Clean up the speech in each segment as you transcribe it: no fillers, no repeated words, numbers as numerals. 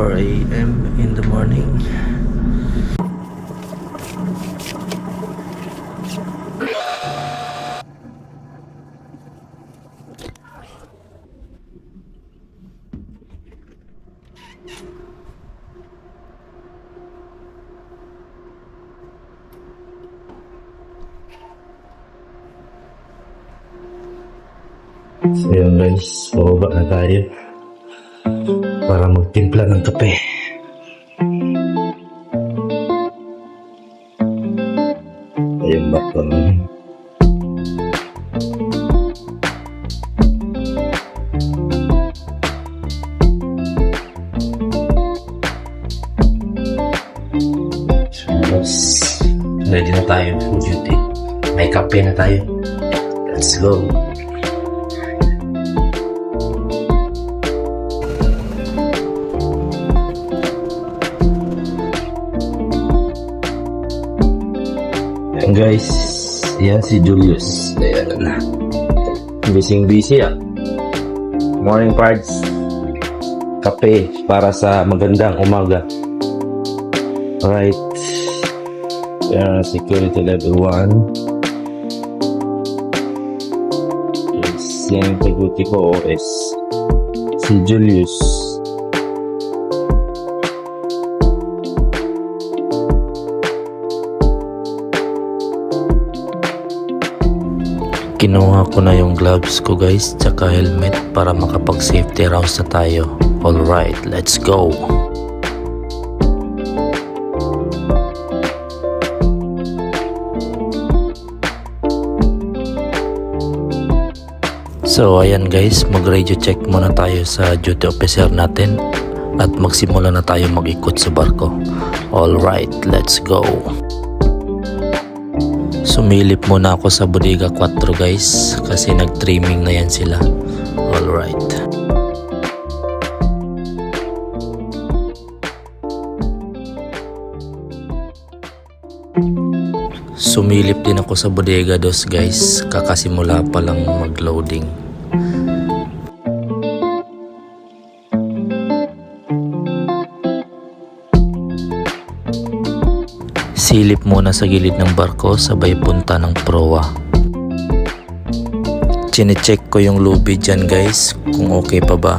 4 a.m. in the morning. So yun guys, bababa na tayo para magtimpla ng kape. Ayun ba ito? Ready na tayo for duty. May kape na tayo. Let's go! Ayan guys, yan si Julius. Ayan na. Busy ah. Morning parts. Kape para sa magandang umaga. Alright. Ayan, security level 1. Yes, yan yung pagbuti ko OS. Si Julius. Kinuha ko na yung gloves ko guys, tsaka helmet para makapag safety rounds na tayo. Alright, let's go! So ayan guys, mag-radio check muna tayo sa duty officer natin at magsimula na tayo mag-ikot sa barko. Alright, let's go! Sumilip muna ako sa Bodega 4 guys kasi nag-trimming na yan sila. Alright. Sumilip din ako sa Bodega 2 guys, kakasimula pa lang mag-loading. Silip muna sa gilid ng barko sabay punta ng proa. Chine-check ko yung lubid dyan guys kung okay pa ba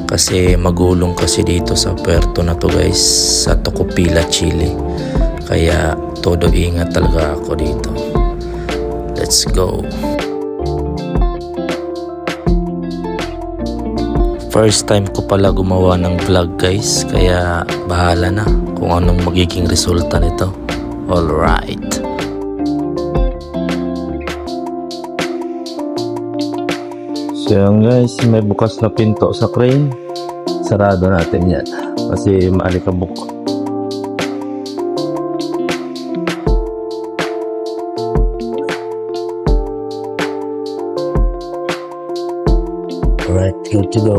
kasi magulong kasi dito sa puerto na to guys sa Tocopilla, Chile. Kaya todo ingat talaga ako dito. Let's go! First time ko pala gumawa ng vlog guys kaya bahala na kung anong magiging resulta nito. Alright. So yan guys, may bukas na pinto sa crane. Sarado natin yan kasi maalikabok. Alright, good to go.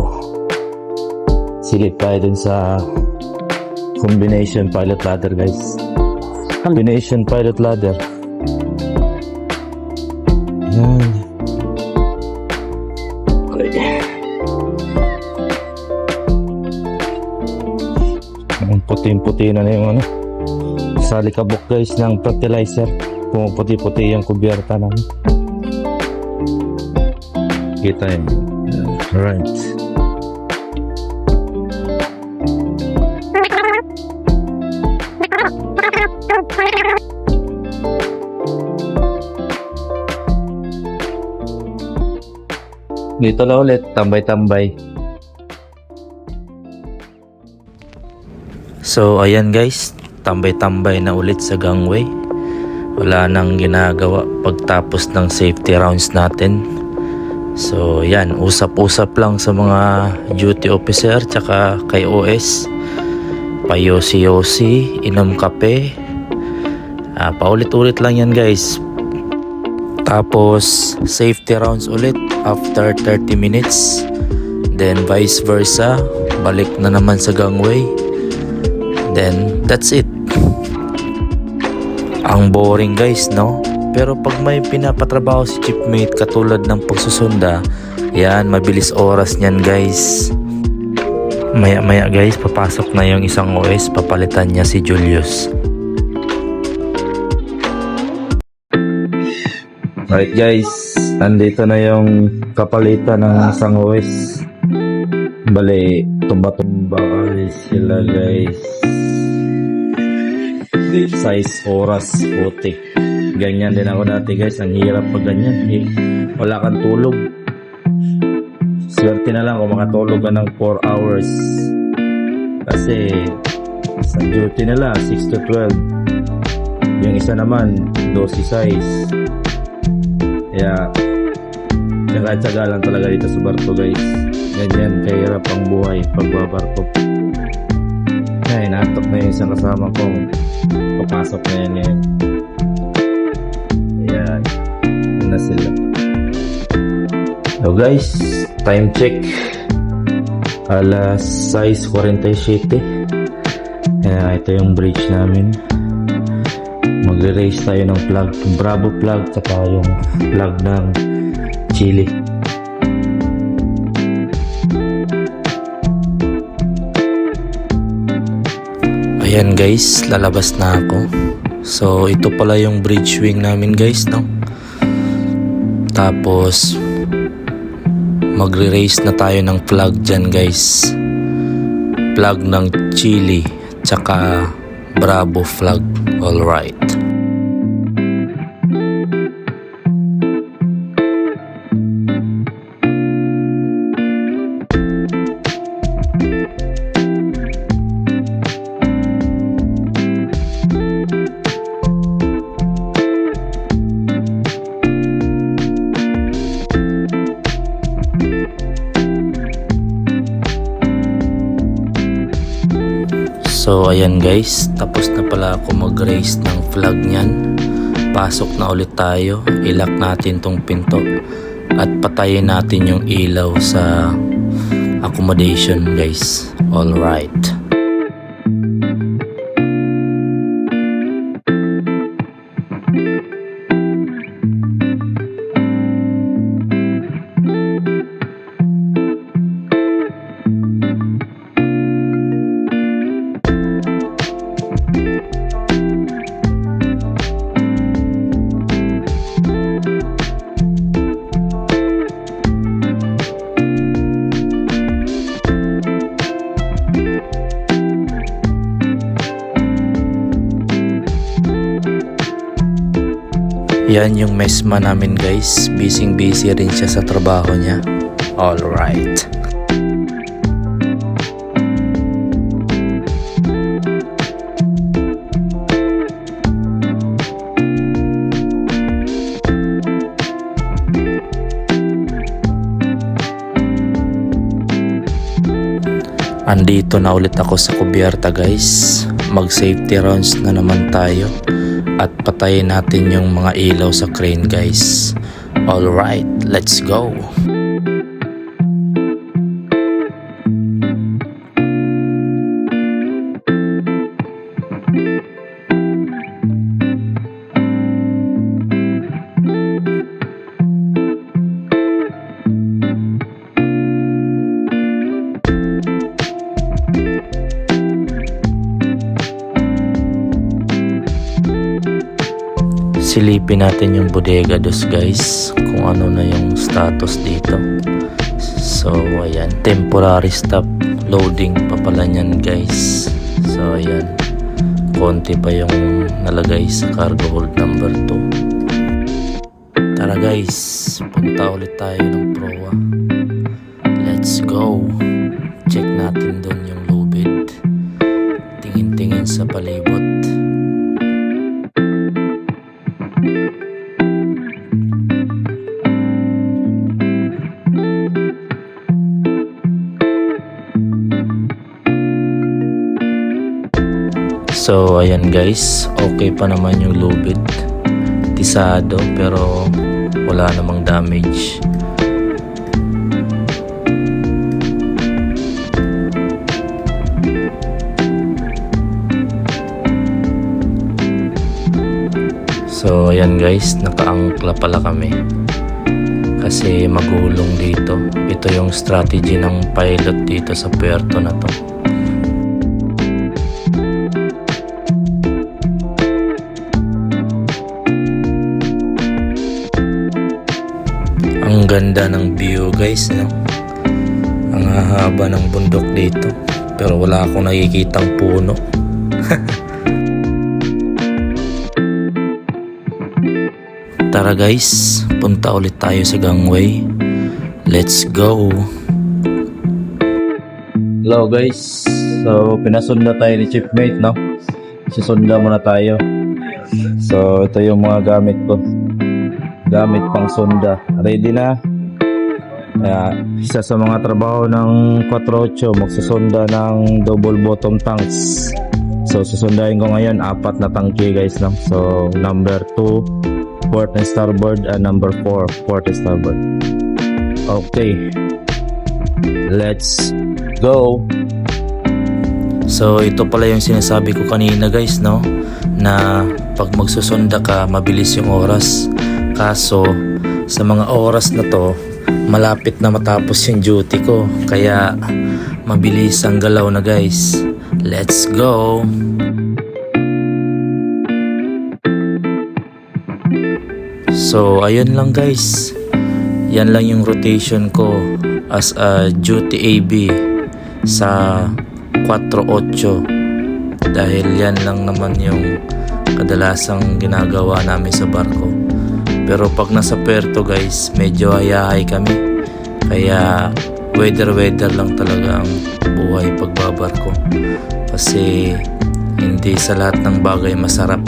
Silip tayo dun sa combination pilot ladder guys. Combination pilot ladder. Yan. Okay. Ang puting-puti na yung ano. Sa likabok guys ng fertilizer. Pumuputi-puti yung kubyerta namin. Kita yun. Alright. Dito na ulit, tambay-tambay. So ayan guys, tambay-tambay na ulit sa gangway. Wala nang ginagawa pagtapos ng safety rounds natin. So yan, usap-usap lang sa mga duty officer tsaka kay OS. Payosi-yosi, inom kape. Paulit-ulit lang yan guys. Tapos safety rounds ulit after 30 minutes. Then vice versa, balik na naman sa gangway. Then that's it. Ang boring guys, no? Pero pag may pinapatrabaho si chipmate katulad ng pagsusunda, yan, mabilis oras niyan guys. Maya guys, papasok na yung isang OS, papalitan niya si Julius. Alright guys, andito na yung kapalitan ng isang OS. Bali, tumba-tumba guys sila guys. Size oras, putik. Ganyan din ako dati guys, ang hirap pag ganyan. Wala kang tulog. Swerte na lang kung makatulog ka ng 4 hours. Kasi sa duty nila 6 to 12. Yung isa naman 12 size. Kaya tsaga-tsaga lang talaga dito sa barko guys. Ganyan kahirap ang buhay pagbabarko. Ay, natok na yung isang kasama ko. Papasok na yan ngayon. Ayan. Yun na sila. So guys, time check. Alas 6:47. Kaya ito yung bridge namin. Magre-raise tayo ng flag, Bravo flag, tsaka yung flag ng Chile. Ayan guys, lalabas na ako. So ito pala yung bridge wing namin guys, no? Tapos magre-raise na tayo ng flag dyan guys. Flag ng Chile tsaka Bravo flag. Alright. So ayan guys, tapos na pala ako mag-raise ng flag niyan. Pasok na ulit tayo, ilak natin tong pinto at patayin natin yung ilaw sa accommodation guys. Alright. Yan yung mesma namin guys. Busy rin siya sa trabaho niya. Alright. Andito na ulit ako sa kubyerta guys. Mag safety rounds na naman tayo. At patayin natin yung mga ilaw sa crane guys. Alright, let's go. Silipin natin yung bodega dos guys, kung ano na yung status dito. So ayan, temporary stop loading pa pala nyan guys. So ayan, konti pa yung nalagay sa cargo hold number 2. Tara guys, punta ulit tayo ng proa. Let's go. Check natin dun yung lubid. Tingin-tingin sa palibot. So ayan guys, okay pa naman yung lubid. Tisado pero wala namang damage. So ayan guys, nakaangkla pala kami. kasi magulong dito. Ito yung strategy ng pilot dito sa puerto na to. Ang ganda ng view guys, no? Ang hahaba ng bundok dito, pero wala akong nakikitang puno. Tara guys, punta ulit tayo sa gangway. Let's go! Hello guys, so pinasunda tayo ni Chiefmate, no? Sisunda muna tayo. So ito yung mga gamit ko, gamit pang sunda. Ready na? Isa sa mga trabaho ng 48, magsusunda ng double bottom tanks. So susundahin ko ngayon 4 na tangke guys, no? So number 2 port and starboard, and number 4 port and starboard. Okay, let's go. So ito pala yung sinasabi ko kanina guys, no, na pag magsusunda ka mabilis yung oras. Kaso sa mga oras na to malapit na matapos yung duty ko, kaya mabilis ang galaw na guys. Let's go. So ayun lang guys, yan lang yung rotation ko as a duty AB sa 48, dahil yan lang naman yung kadalasang ginagawa namin sa barko. Pero pag nasa puerto guys, medyo hayahay kami, kaya weather lang talaga ang buhay pagbabarko, kasi hindi sa lahat ng bagay masarap.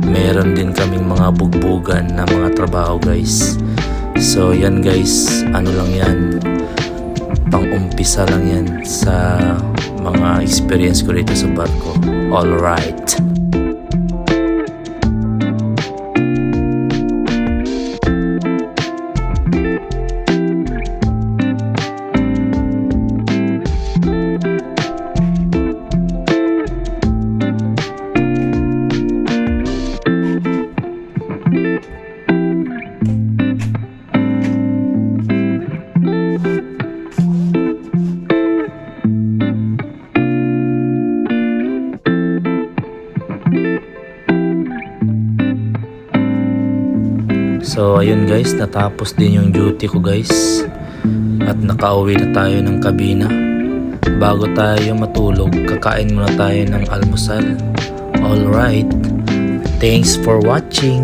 Meron din kaming mga bugbugan na mga trabaho guys. So yan guys, ano lang yan, pang-umpisa lang yan sa mga experience ko dito sa barko. Alright. So ayun guys, natapos din yung duty ko guys, at nakauwi na tayo ng kabina. Bago tayo matulog, kakain muna tayo ng almusal. Alright, thanks for watching.